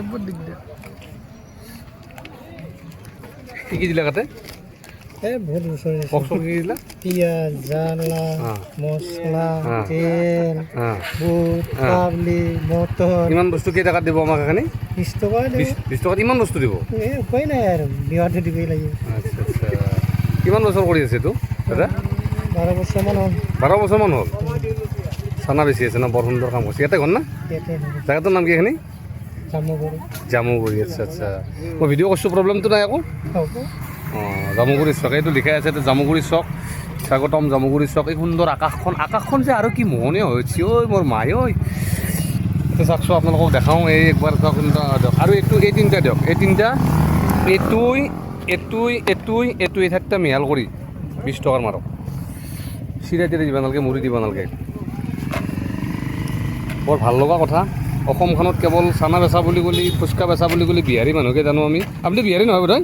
বহুত দিগদাৰ। কি কি দিলা কাটে বহুত বছৰ কওকচোন কি দিলা পিঁয়াজ, জ্বালা, মছলা, হা। তেল, হা বুট, হা। কাবলি, মটৰ। ইমান বস্তু কেই টকাত দিব আমাক এখানি 20 টকা দিব। 20 টকাত ইমান বস্তু দিব উপায় নাই আৰু বিয়াতে দিবই লাগিব। আচ্ছা আচ্ছা কিমান বছৰ কৰি আছে এইটো দাদা 12 বছৰমান হ'ল 12 বছৰমান হ'ল চানা বেছি আছে না বৰ সুন্দৰ কাম কৰিছে ইয়াতে ঘৰ না ইয়াতে জেগাটোৰ নাম কি এখানি জামুগুৰি। জামুগুৰি আচ্ছা আচ্ছা মই ভিডিঅ' কৰিছোঁ প্ৰব্লেমটো নাই আকৌ হ'ব অঁ জামুগুৰি চক এইটো লিখাই আছে এইটো জামুগুৰি চক স্বাগতম জামুগুৰি চক এই সুন্দৰ আকাশখন যে আৰু কি মোহনীয় হৈছে ঐ মোৰ মাই ঐ এইটো চাওকচোন আপোনালোকক দেখাওঁ এই একবাৰ চাওক দিয়ক আৰু এই তিনিটা দিয়ক এই তিনিটা এইটো এই ঠাইতে মিহাল কৰি 20 টকাৰ মাৰক চিৰা তিৰা দিব নালাগে মুড়ি দিব নালাগে বৰ ভাল লগা কথা অসমখনত কেৱল চানা বেচা বুলি ক'লে ফুচকা বেচা বুলি ক'লে বিহাৰী মানুহকে জানো আমি আপুনি বিহাৰী নহয় বোধহয়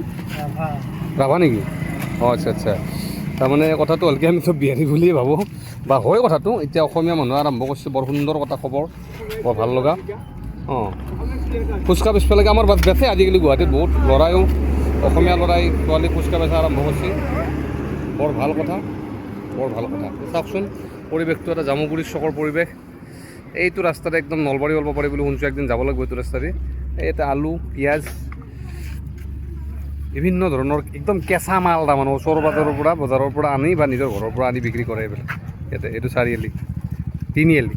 ৰাভা নেকি অঁ আচ্ছা আচ্ছা তাৰমানে কথাটো হ'ল কি আমি চব বিহাৰী বুলিয়ে ভাবোঁ বা হয় কথাটো এতিয়া অসমীয়া মানুহে আৰম্ভ কৰিছে বৰ সুন্দৰ কথা খবৰ বৰ ভাল লগা অঁ ফুচকা বেচবালৈকে আমাৰ বেচে আজিকালি গুৱাহাটীত বহুত ল'ৰাইও অসমীয়া ল'ৰাই ছোৱালী ফুচকা বেচা আৰম্ভ কৰিছে বৰ ভাল কথা চাওকচোন পৰিৱেশটো এটা জামুগুৰি চকৰ পৰিৱেশ এইটো ৰাস্তাতে একদম নলবাৰী ওলাব পাৰি বুলি শুনিছোঁ একদিন যাব লাগিব এইটো ৰাস্তাৰে এইটা আলু পিঁয়াজ বিভিন্ন ধৰণৰ একদম কেঁচা মাল তাৰমানে ওচৰৰ বজাৰৰ পৰা আনি বা নিজৰ ঘৰৰ পৰা আনি বিক্ৰী কৰে এইবিলাক ইয়াতে এইটো চাৰিআলি তিনিআলি